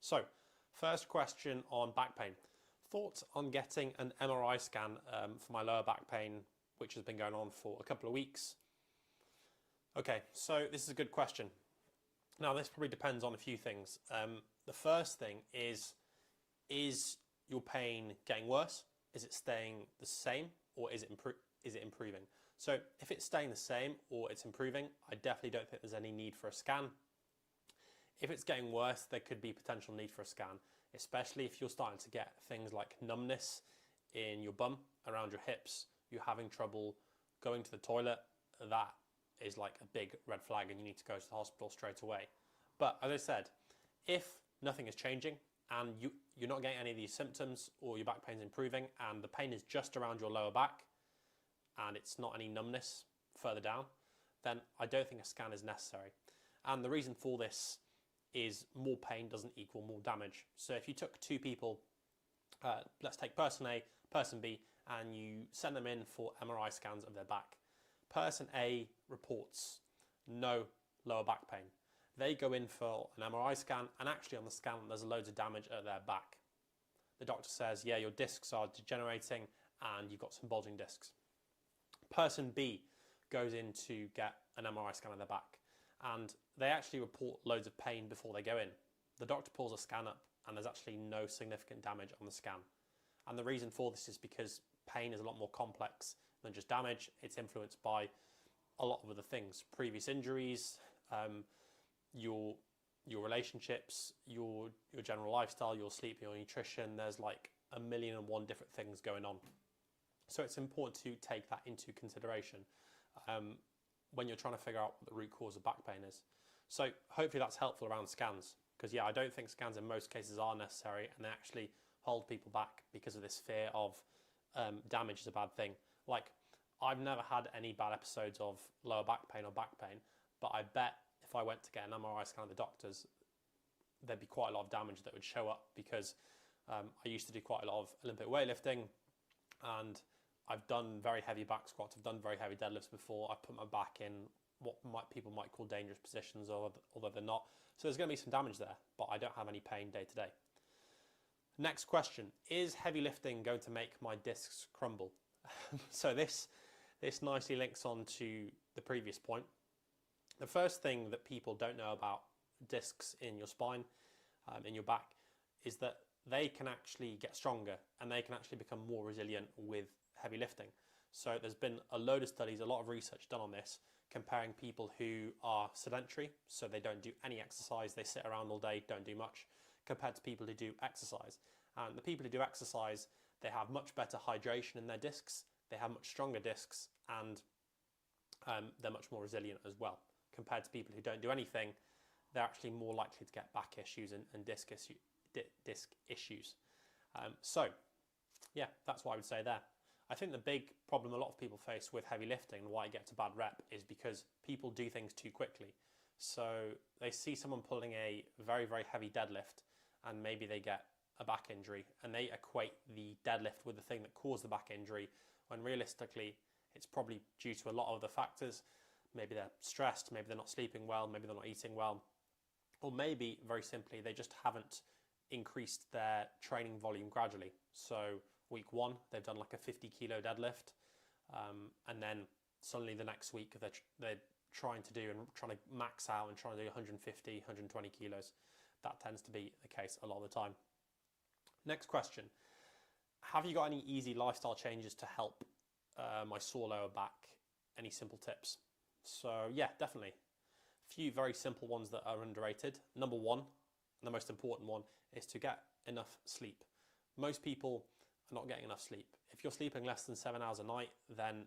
So, first question on back pain. Thoughts on getting an MRI scan for my lower back pain, which has been going on for a couple of weeks? Okay, so this is a good question. Now, this probably depends on a few things. The first thing is your pain getting worse? Is it staying the same, or is it improving? So if it's staying the same or it's improving, I definitely don't think there's any need for a scan. If it's getting worse, there could be potential need for a scan, especially if you're starting to get things like numbness in your bum, around your hips, you're having trouble going to the toilet. That is like a big red flag and you need to go to the hospital straight away. But as I said, if nothing is changing and you're not getting any of these symptoms, or your back pain is improving and the pain is just around your lower back and it's not any numbness further down, then I don't think a scan is necessary. And the reason for this is more pain doesn't equal more damage. So if you took two people, let's take person A, person B, and you send them in for MRI scans of their back. Person A reports no lower back pain. They go in for an MRI scan, and actually on the scan there's loads of damage at their back. The doctor says, yeah, your discs are degenerating and you've got some bulging discs. Person B goes in to get an MRI scan of their back, and they actually report loads of pain before they go in. The doctor pulls a scan up and there's actually no significant damage on the scan. And the reason for this is because pain is a lot more complex than just damage. It's influenced by a lot of other things: previous injuries, your relationships, your general lifestyle, your sleep, your nutrition. There's like 1,000,001 different things going on. So it's important to take that into consideration when you're trying to figure out what the root cause of back pain is. So hopefully that's helpful around scans, because yeah, I don't think scans in most cases are necessary, and they actually hold people back because of this fear of damage is a bad thing. Like, I've never had any bad episodes of lower back pain or back pain, but I bet if I went to get an MRI scan at the doctor's, there'd be quite a lot of damage that would show up, because I used to do quite a lot of Olympic weightlifting, and I've done very heavy back squats, I've done very heavy deadlifts before. I've put my back in what people might call dangerous positions, although they're not. So there's going to be some damage there, but I don't have any pain day to day. Next question: is heavy lifting going to make my discs crumble? So this nicely links on to the previous point. The first thing that people don't know about discs in your spine, in your back, is that they can actually get stronger and they can actually become more resilient with heavy lifting. So there's been a load of studies, a lot of research done on this, comparing people who are sedentary, so they don't do any exercise, they sit around all day, don't do much, compared to people who do exercise. And the people who do exercise, they have much better hydration in their discs, they have much stronger discs, and they're much more resilient as well. Compared to people who don't do anything, they're actually more likely to get back issues and disc issues. So, yeah, that's what I would say there. I think the big problem a lot of people face with heavy lifting and why it gets a bad rep is because people do things too quickly. So they see someone pulling a very, very heavy deadlift and maybe they get a back injury, and they equate the deadlift with the thing that caused the back injury, when realistically it's probably due to a lot of other factors. Maybe they're stressed, maybe they're not sleeping well, maybe they're not eating well, or maybe very simply they just haven't increased their training volume gradually. So week one they've done like a 50 kilo deadlift, and then suddenly the next week they're trying to max out and trying to do 150, 120 kilos. That tends to be the case a lot of the time. Next question: have you got any easy lifestyle changes to help my sore lower back? Any simple tips? So yeah, definitely. A few very simple ones that are underrated. Number one, and the most important one, is to get enough sleep. Most people are not getting enough sleep. If you're sleeping less than 7 hours a night, then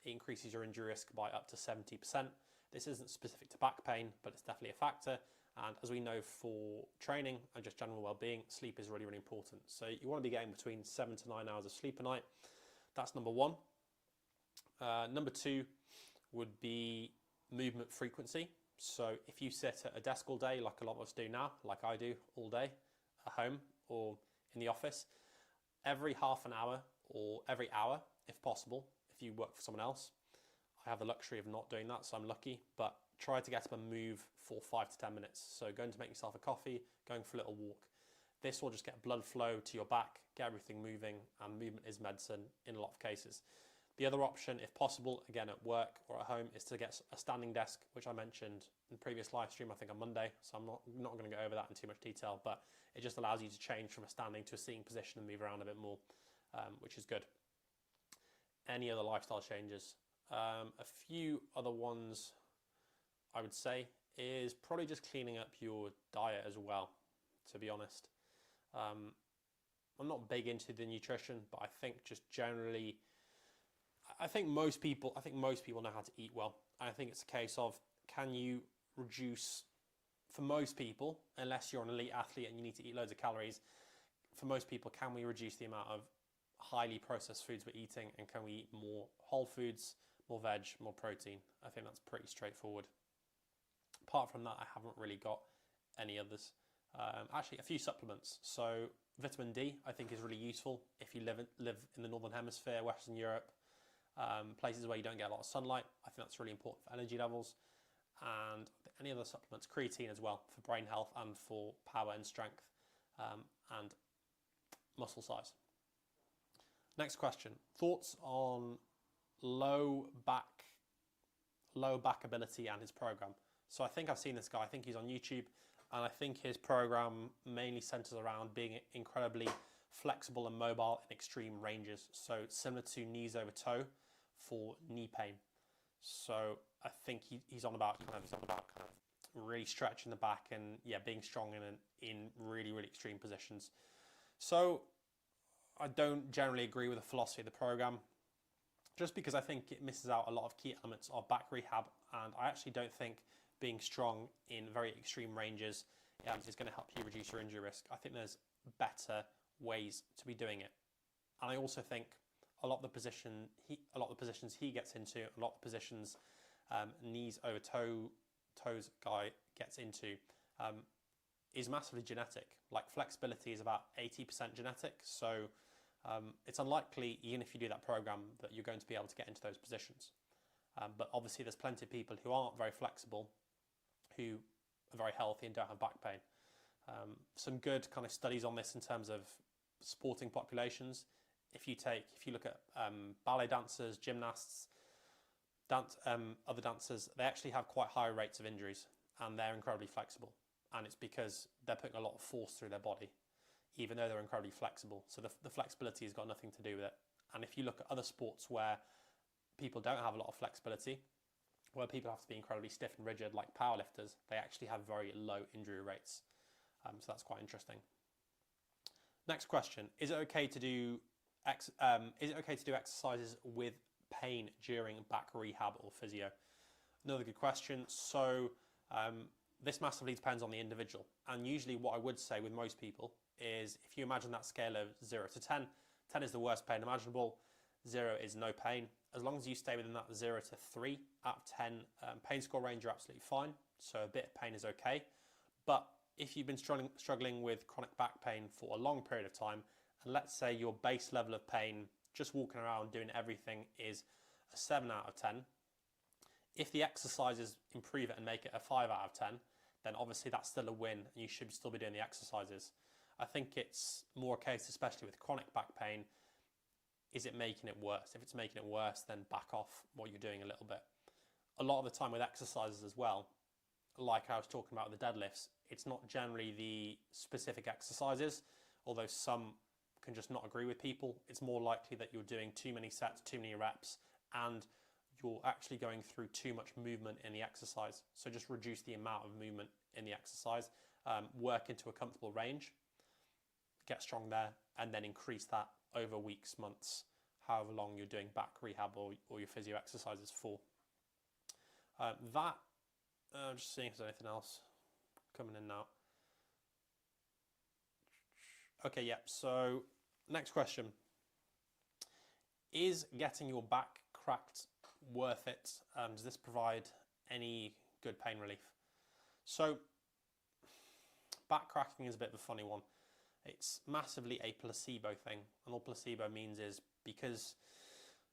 it increases your injury risk by up to 70%. This isn't specific to back pain, but it's definitely a factor. And as we know, for training and just general well-being, sleep is really, really important. So you want to be getting between 7 to 9 hours of sleep a night. That's number one. Number two would be movement frequency. So if you sit at a desk all day, like a lot of us do now, like I do all day at home or in the office, every half an hour or every hour, if possible, if you work for someone else. I have the luxury of not doing that, so I'm lucky, but try to get up and move for 5 to 10 minutes. So going to make yourself a coffee, going for a little walk. This will just get blood flow to your back, get everything moving, and movement is medicine in a lot of cases. The other option, if possible, again at work or at home, is to get a standing desk, which I mentioned in the previous live stream, I think on Monday, so I'm not going to go over that in too much detail, but it just allows you to change from a standing to a sitting position and move around a bit more, which is good. Any other lifestyle changes? A few other ones I would say is probably just cleaning up your diet as well, to be honest. I'm not big into the nutrition, but I think just generally, I think most people know how to eat well. And I think it's a case of, can you reduce, for most people, unless you're an elite athlete and you need to eat loads of calories, for most people, can we reduce the amount of highly processed foods we're eating, and can we eat more whole foods, more veg, more protein? I think that's pretty straightforward. Apart from that, I haven't really got any others. Actually, a few supplements. So vitamin D, I think, is really useful if you live in the Northern Hemisphere, Western Europe, places where you don't get a lot of sunlight. I think that's really important for energy levels. And any other supplements, creatine as well, for brain health and for power and strength, and muscle size. Next question, thoughts on low back ability and his program. So I think I've seen this guy, I think he's on YouTube, and I think his program mainly centers around being incredibly flexible and mobile in extreme ranges. So similar to knees over toe for knee pain. So I think he's on about kind of really stretching the back and being strong in really, really extreme positions. So I don't generally agree with the philosophy of the program, just because I think it misses out a lot of key elements of back rehab, and I actually don't think being strong in very extreme ranges is going to help you reduce your injury risk. I think there's better ways to be doing it, and I also think a lot of the positions he gets into, a lot of the positions knees over toes guy gets into is massively genetic. Like flexibility is about 80% genetic, so it's unlikely, even if you do that program, that you're going to be able to get into those positions. But obviously there's plenty of people who aren't very flexible, who are very healthy and don't have back pain. Some good kind of studies on this in terms of sporting populations. If you look at ballet dancers, gymnasts, other dancers, they actually have quite high rates of injuries, and they're incredibly flexible. And it's because they're putting a lot of force through their body, even though they're incredibly flexible. So the flexibility has got nothing to do with it. And if you look at other sports where people don't have a lot of flexibility, where people have to be incredibly stiff and rigid, like powerlifters, they actually have very low injury rates. So that's quite interesting. Next question: Is it okay to do exercises with pain during back rehab or physio? Another good question. So this massively depends on the individual, and usually what I would say with most people is, if you imagine that scale of 0 to 10, 10 is the worst pain imaginable, 0 is no pain. As long as you stay within that 0 to 3 out of 10 pain score range, you're absolutely fine. So a bit of pain is okay. But if you've been struggling with chronic back pain for a long period of time, and let's say your base level of pain, just walking around doing everything, is a 7 out of 10, if the exercises improve it and make it a 5 out of 10, then obviously that's still a win, and you should still be doing the exercises. I think it's more a case, especially with chronic back pain, is it making it worse? If it's making it worse, then back off what you're doing a little bit. A lot of the time with exercises as well, like I was talking about with the deadlifts, it's not generally the specific exercises, although some can just not agree with people. It's more likely that you're doing too many sets, too many reps, and you're actually going through too much movement in the exercise. So just reduce the amount of movement in the exercise, work into a comfortable range, get strong there, and then increase that over weeks, months, however long you're doing back rehab or your physio exercises for. I'm just seeing if there's anything else coming in now. Okay, yeah, so next question. Is getting your back cracked worth it? Does this provide any good pain relief? So back cracking is a bit of a funny one. It's massively a placebo thing, and all placebo means is because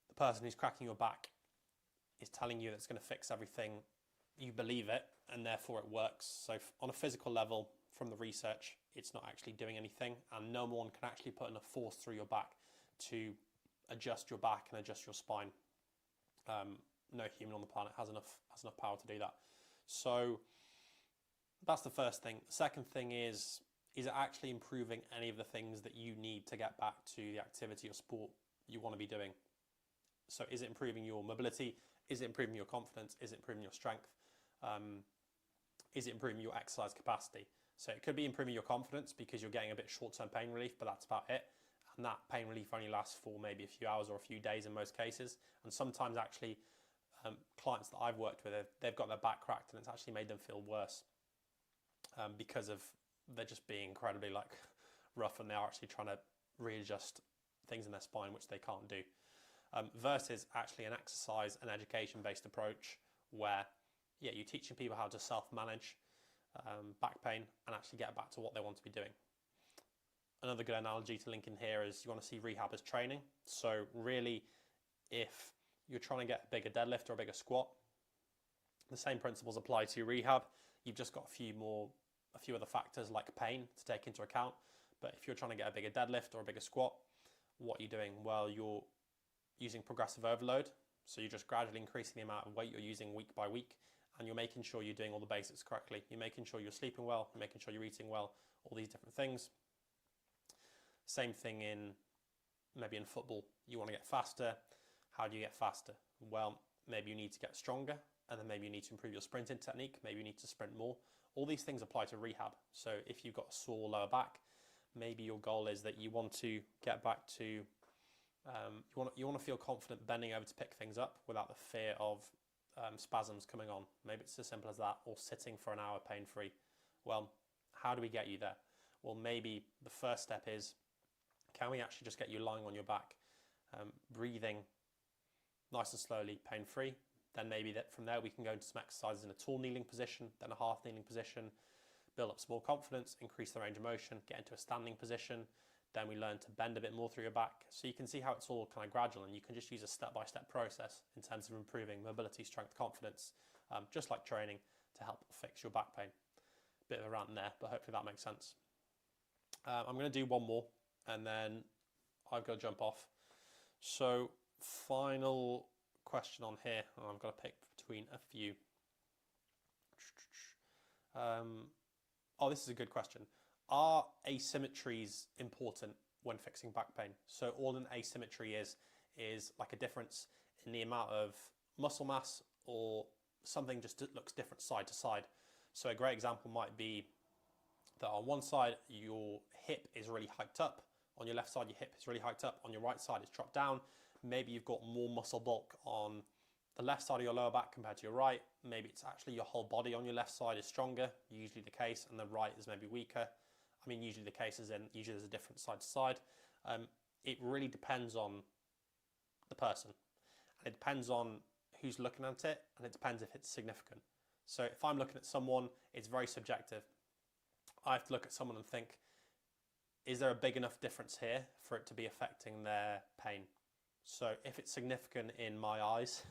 the person who's cracking your back is telling you that it's going to fix everything, you believe it, and therefore it works. So on a physical level, from the research, it's not actually doing anything, and no one can actually put enough force through your back to adjust your back and adjust your spine. No human on the planet has enough power to do that. So that's the first thing. The second thing is it actually improving any of the things that you need to get back to the activity or sport you want to be doing? So is it improving your mobility? Is it improving your confidence? Is it improving your strength? Is it improving your exercise capacity? So it could be improving your confidence because you're getting a bit short-term pain relief, but that's about it. And that pain relief only lasts for maybe a few hours or a few days in most cases. And sometimes actually clients that I've worked with, they've got their back cracked and it's actually made them feel worse because of they're just being incredibly rough, and they're actually trying to readjust things in their spine which they can't do. Versus actually an exercise and education-based approach where, yeah, you're teaching people how to self-manage back pain and actually get back to what they want to be doing. Another good analogy to link in here is you want to see rehab as training. So really, if you're trying to get a bigger deadlift or a bigger squat, the same principles apply to rehab. You've just got a few other factors like pain to take into account. But if you're trying to get a bigger deadlift or a bigger squat, what are you doing? Well, you're using progressive overload. So you're just gradually increasing the amount of weight you're using week by week, and you're making sure you're doing all the basics correctly. You're making sure you're sleeping well, you're making sure you're eating well, all these different things. Same thing maybe in football. You want to get faster. How do you get faster? Well, maybe you need to get stronger, and then maybe you need to improve your sprinting technique. Maybe you need to sprint more. All these things apply to rehab. So if you've got a sore lower back, maybe your goal is that you want to get back to, you want to feel confident bending over to pick things up without the fear of spasms coming on. Maybe it's as simple as that, or sitting for an hour pain-free. Well, how do we get you there? Well, maybe the first step is, can we actually just get you lying on your back, breathing nice and slowly, pain-free? Then maybe from there we can go into some exercises in a tall kneeling position, then a half kneeling position, build up some more confidence, increase the range of motion, get into a standing position. Then we learn to bend a bit more through your back. So you can see how it's all kind of gradual, and you can just use a step-by-step process in terms of improving mobility, strength, confidence, just like training, to help fix your back pain. Bit of a rant there, but hopefully that makes sense. I'm going to do one more, and then I've got to jump off. So final question on here, and I've got to pick between a few. This is a good question. Are asymmetries important when fixing back pain? So all an asymmetry is like a difference in the amount of muscle mass, or something just looks different side to side. So a great example might be that on one side your hip is really hiked up, on your left side your hip is really hiked up, on your right side it's dropped down. Maybe you've got more muscle bulk on the left side of your lower back compared to your right. Maybe it's actually your whole body on your left side is stronger, usually the case, and the right is maybe weaker. I mean, usually the case is usually there's a different side to side. It really depends on the person. And it depends on who's looking at it, and it depends if it's significant. So if I'm looking at someone, it's very subjective. I have to look at someone and think, is there a big enough difference here for it to be affecting their pain? So if it's significant in my eyes,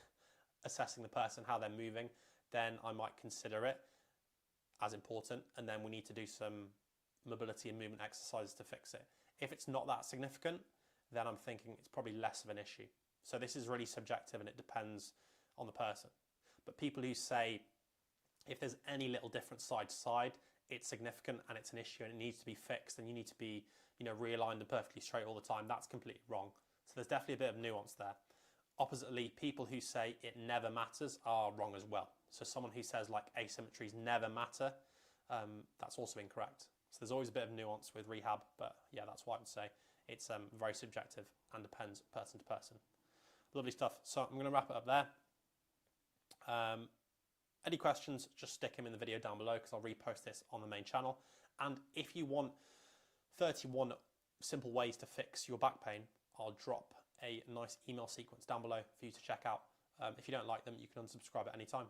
assessing the person, how they're moving, then I might consider it as important, and then we need to do some mobility and movement exercises to fix it. If it's not that significant, then I'm thinking it's probably less of an issue. So this is really subjective, and it depends on the person. But people who say, if there's any little difference side to side, it's significant and it's an issue and it needs to be fixed, and you need to be, realigned and perfectly straight all the time, that's completely wrong. So there's definitely a bit of nuance there. Oppositely, people who say it never matters are wrong as well. So someone who says asymmetries never matter, that's also incorrect. So there's always a bit of nuance with rehab, but yeah, that's what I would say. It's very subjective and depends person to person. Lovely stuff. So I'm going to wrap it up there. Any questions, just stick them in the video down below, because I'll repost this on the main channel. And if you want 31 simple ways to fix your back pain, I'll drop a nice email sequence down below for you to check out. If you don't like them, you can unsubscribe at any time.